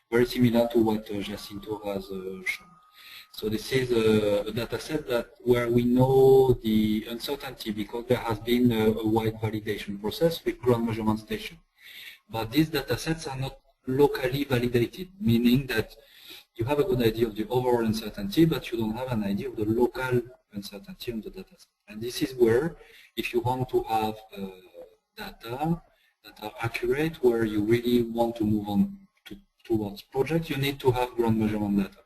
very similar to what Jacinto has shown. So this is a dataset where we know the uncertainty because there has been a wide validation process with ground measurement station. But these datasets are not locally validated, meaning that you have a good idea of the overall uncertainty, but you don't have an idea of the local uncertainty on the dataset. And this is where, if you want to have data that are accurate, where you really want to move on towards projects, you need to have ground measurement data.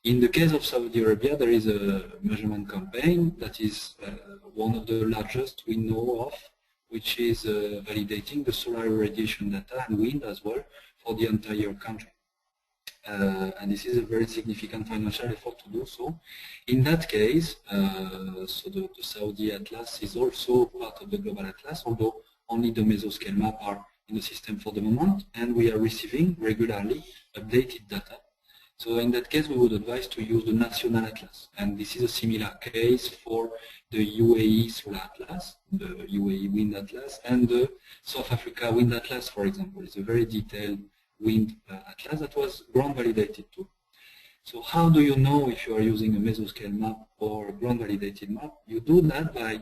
In the case of Saudi Arabia, there is a measurement campaign that is one of the largest we know of, which is validating the solar irradiation data and wind as well for the entire country. and this is a very significant financial effort to do so. In that case, so the Saudi Atlas is also part of the Global Atlas, although only the mesoscale map are in the system for the moment, and we are receiving regularly updated data. So in that case, we would advise to use the National Atlas, and this is a similar case for the UAE Solar Atlas, the UAE Wind Atlas, and the South Africa Wind Atlas, for example. It's a very detailed wind atlas that was ground validated too. So how do you know if you are using a mesoscale map or a ground validated map? You do that by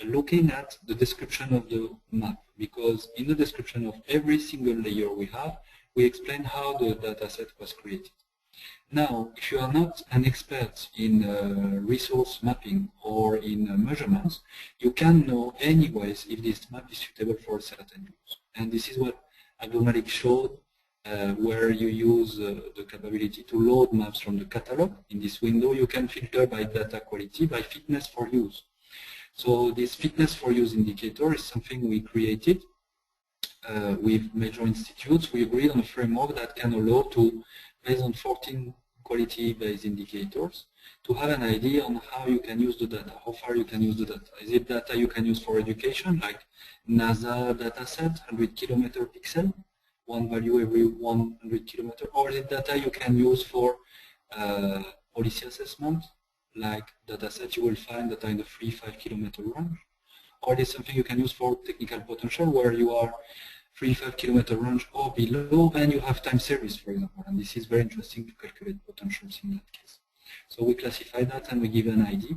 looking at the description of the map, because in the description of every single layer we have, we explain how the dataset was created. Now, if you are not an expert in resource mapping or in measurements, you can know anyways if this map is suitable for a certain use. And this is what Abdulmalik showed, where you use the capability to load maps from the catalog. In this window, you can filter by data quality, by fitness for use. So this fitness for use indicator is something we created with major institutes. We agreed on a framework that can allow to, based on 14 quality-based indicators, to have an idea on how you can use the data, how far you can use the data. Is it data you can use for education, like NASA dataset, 100 kilometer pixel, one value every 100 kilometer, or is it data you can use for policy assessment, like dataset you will find that are in the 3-5 kilometer range, or it is something you can use for technical potential, where you are 3-5 kilometer range or below, and you have time series, for example, and this is very interesting to calculate potentials in that case. So we classify that and we give an ID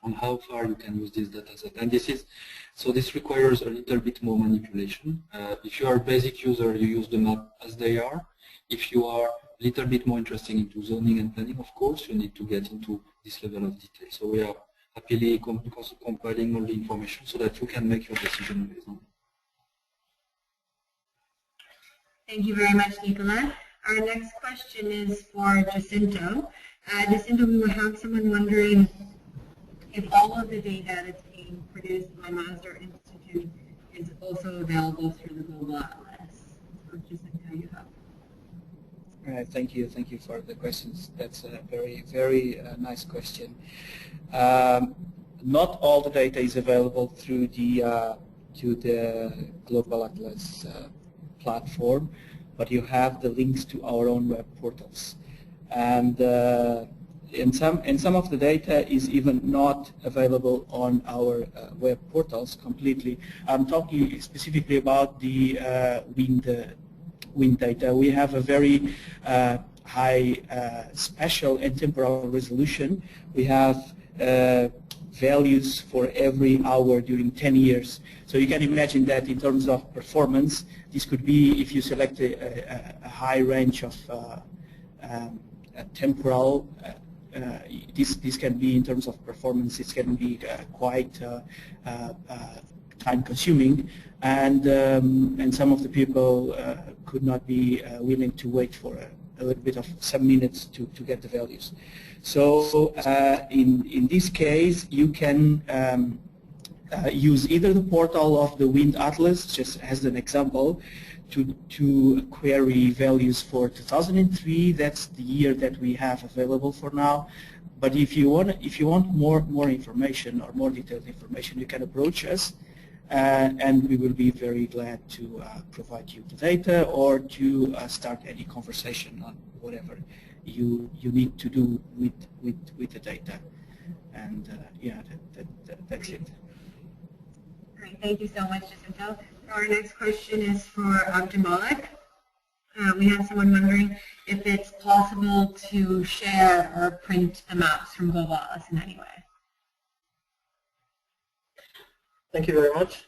on how far you can use this data set. And this is, so this requires a little bit more manipulation. If you are a basic user, you use the map as they are. If you are a little bit more interested into zoning and planning, of course, you need to get into this level of detail. So we are happily compiling all the information so that you can make your decision based on it. Thank you very much, Nicola. Our next question is for Jacinto. Jacinto, we will have someone wondering if all of the data that's being produced by Mazda Institute is also available through the Global Atlas. So Jacinto, you have. All right, thank you for the questions. That's a very nice question. Not all the data is available through the Global Atlas platform, but you have the links to our own web portals, and some of the data is even not available on our web portals completely. I'm talking specifically about the wind data. We have a very high spatial and temporal resolution. We have values for every hour during 10 years. So you can imagine that in terms of performance, this could be, if you select a high range of temporal, this can be, in terms of performance, it can be quite time consuming, and some of the people could not be willing to wait for a little bit of some minutes to get the values. So in this case, you can use either the portal of the Wind Atlas, just as an example, to query values for 2003. That's the year that we have available for now. But if you want more information or more detailed information, you can approach us, and we will be very glad to provide you the data or to start any conversation on whatever you need to do with the data. And yeah, that's it. Great, thank you so much, Jacinto. Our next question is for Abdulmalik. We have someone wondering if it's possible to share or print the maps from Global Atlas in any way. Thank you very much.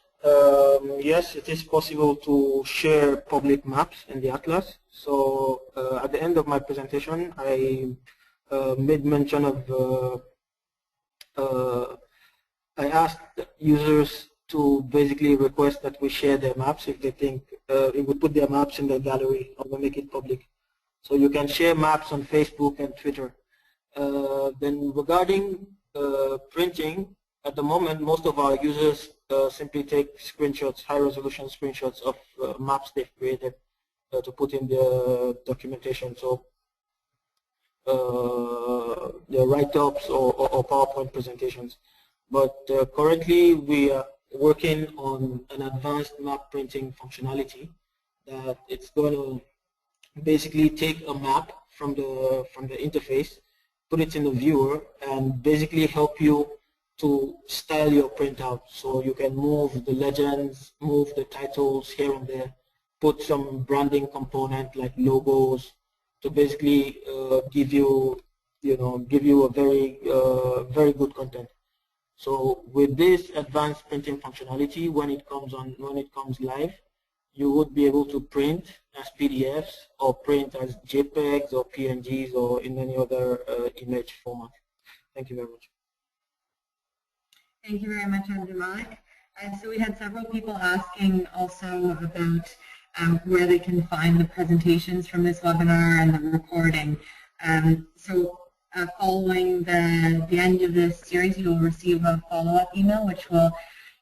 Yes, it is possible to share public maps in the Atlas. So at the end of my presentation, I made mention of, I asked users to basically request that we share their maps if they think, if we put their maps in the gallery or we make it public. So you can share maps on Facebook and Twitter. Then regarding printing, at the moment, most of our users simply take screenshots, high-resolution screenshots of maps they've created. to put in their documentation. So their write-ups or PowerPoint presentations. But currently we are working on an advanced map printing functionality that it's going to basically take a map from the interface, put it in the viewer, and basically help you to style your printout. So you can move the legends, move the titles here and there, put some branding component like logos to basically give you a very good content. So with this advanced printing functionality, when it comes live, you would be able to print as PDFs or print as JPEGs or PNGs or in any other image format. Thank you very much. Thank you very much, Abdullah. So we had several people asking also about where they can find the presentations from this webinar and the recording. Following the end of this series, you will receive a follow-up email which will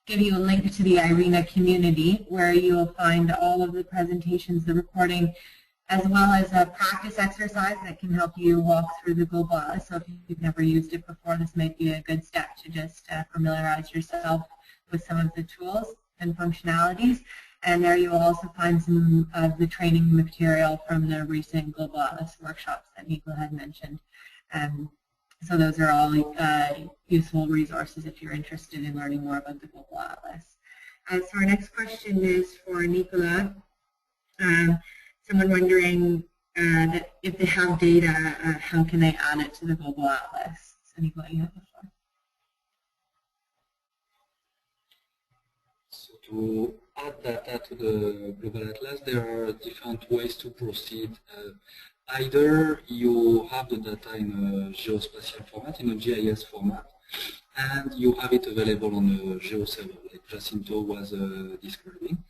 give you a link to the IRENA community where you will find all of the presentations, the recording, as well as a practice exercise that can help you walk through the Global Atlas. So if you've never used it before, this might be a good step to just familiarize yourself with some of the tools and functionalities. And there you will also find some of the training material from the recent Global Atlas workshops that Nicola had mentioned. So those are all useful resources if you're interested in learning more about the Global Atlas. So our next question is for Nicola. Someone wondering that if they have data, how can they add it to the Global Atlas? So Nicola, you have the floor. So to add data to the Global Atlas, there are different ways to proceed. Either you have the data in a geospatial format, in a GIS format, and you have it available on a GeoServer, like Jacinto was describing.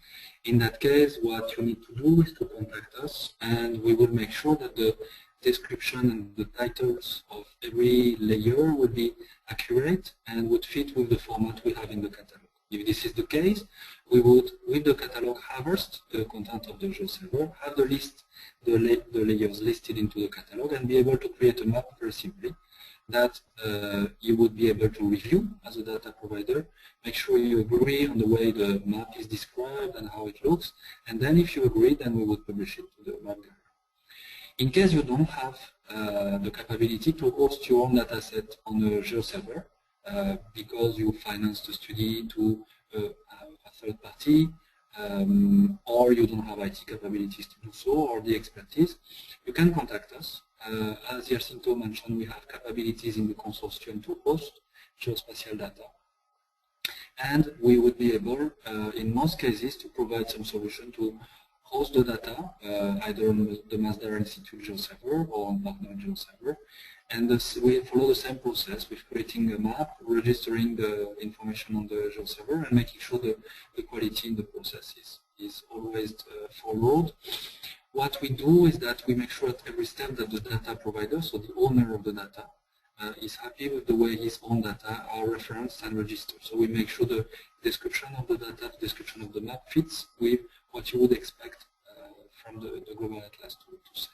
In that case, what you need to do is to contact us, and we will make sure that the description and the titles of every layer would be accurate and would fit with the format we have in the catalog. If this is the case, we would, with the catalog, harvest the content of the GeoServer, have the list, the layers listed into the catalog, and be able to create a map very simply that you would be able to review as a data provider, make sure you agree on the way the map is described and how it looks, and then if you agree, then we would publish it to the map gallery. In case you don't have the capability to host your own data set on a GeoServer, because you finance the study to a third party, or you don't have IT capabilities to do so, or the expertise, you can contact us. As Jacinto mentioned, we have capabilities in the consortium to host geospatial data. And we would be able, in most cases, to provide some solution to host the data, either on the Masdar Institute GeoServer or on partner GeoServer. And we follow the same process with creating a map, registering the information on the GeoServer, and making sure the quality in the process is always followed. What we do is that we make sure at every step that the data provider, so the owner of the data, is happy with the way his own data are referenced and registered. So we make sure the description of the data, the description of the map fits with what you would expect from the Global Atlas to say.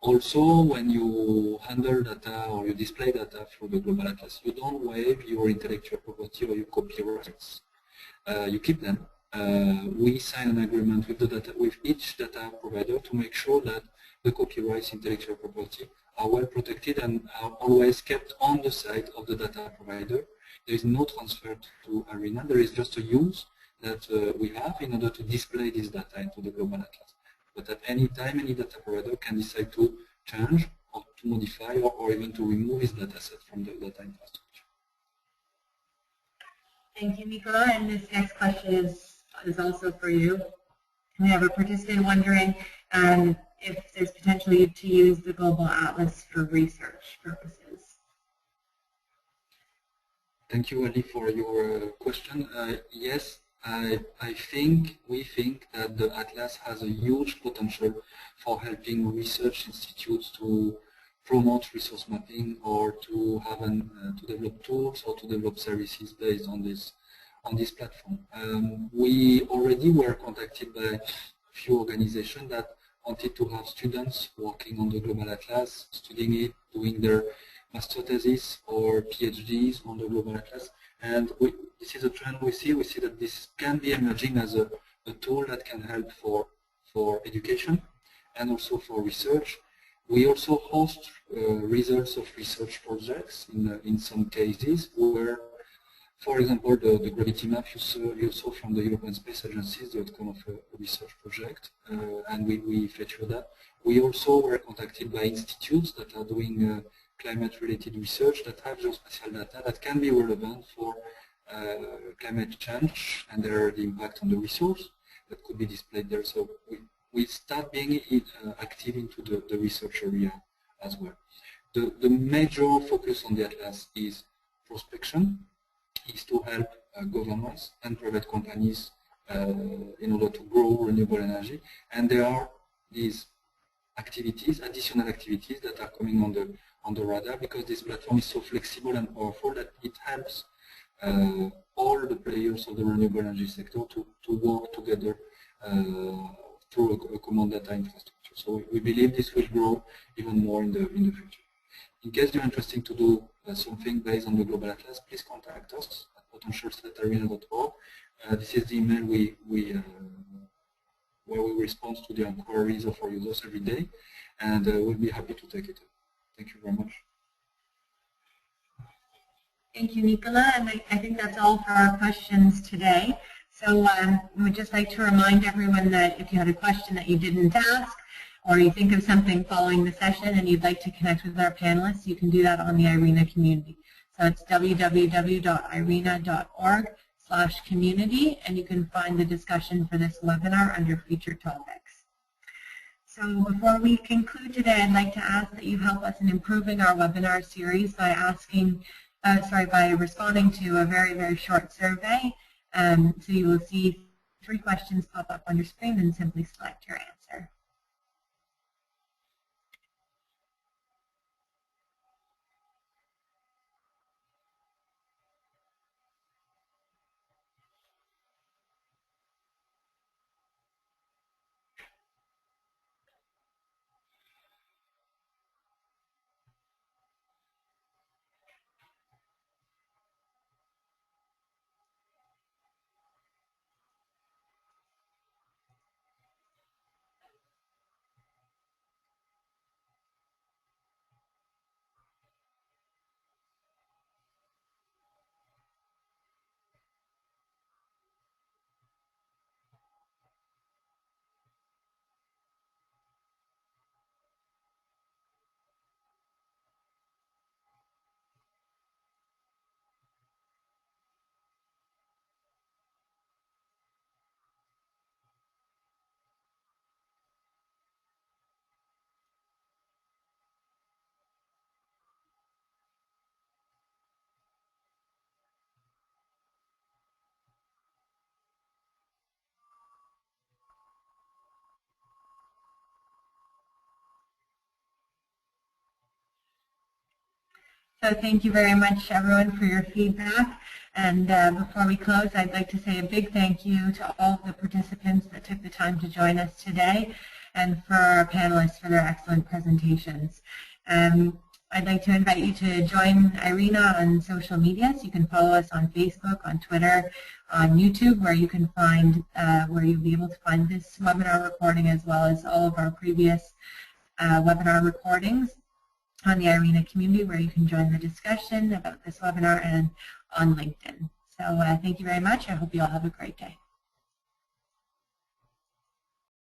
Also, when you handle data or you display data through the Global Atlas, you don't waive your intellectual property or your copyrights. You keep them. We sign an agreement with each data provider to make sure that the copyrights, intellectual property are well protected and are always kept on the side of the data provider. There is no transfer to IRENA. There is just a use that we have in order to display this data into the Global Atlas. But at any time, any data provider can decide to change or to modify or even to remove his data set from the data infrastructure. Thank you, Nicola. And this next question is also for you. We have a participant wondering if there's potentially to use the Global Atlas for research purposes. Thank you, Ali, for your question. Yes, we think that the Atlas has a huge potential for helping research institutes to promote resource mapping or to have to develop tools or to develop services based on this platform. We already were contacted by a few organizations that wanted to have students working on the Global Atlas, studying it, doing their master thesis or PhDs on the Global Atlas. And this is a trend we see. We see that this can be emerging as a tool that can help for education and also for research. We also host results of research projects in some cases where, for example, the gravity map you saw from the European Space Agency is the outcome of a research project, and we feature that. We also were contacted by institutes that are doing climate-related research that have geospatial data that can be relevant for climate change and the impact on the resource that could be displayed there. So we start being active into the research area as well. The major focus on the Atlas is prospection, is to help governments and private companies in order to grow renewable energy. And there are these activities, additional activities that are coming on the radar, because this platform is so flexible and powerful that it helps all the players of the renewable energy sector to work together through a common data infrastructure. So we believe this will grow even more in the future. In case you're interested to do something based on the Global Atlas, please contact us at potentials@irena.org. This is the email where we respond to the inquiries of our users every day, and we'll be happy to take it up. Thank you very much. Thank you, Nicola, and I think that's all for our questions today. So we'd just like to remind everyone that if you had a question that you didn't ask, or you think of something following the session and you'd like to connect with our panelists, you can do that on the IRENA community. So it's www.irena.org/community, and you can find the discussion for this webinar under featured topics. So before we conclude today, I'd like to ask that you help us in improving our webinar series by by responding to a very, very short survey. So you will see 3 questions pop up on your screen and simply select your answer. So thank you very much, everyone, for your feedback. And before we close, I'd like to say a big thank you to all of the participants that took the time to join us today, and for our panelists for their excellent presentations. I'd like to invite you to join IRENA on social media. So you can follow us on Facebook, on Twitter, on YouTube, where you can find, where you'll be able to find this webinar recording as well as all of our previous webinar recordings, on the IRENA community, where you can join the discussion about this webinar, and on LinkedIn. So thank you very much. I hope you all have a great day.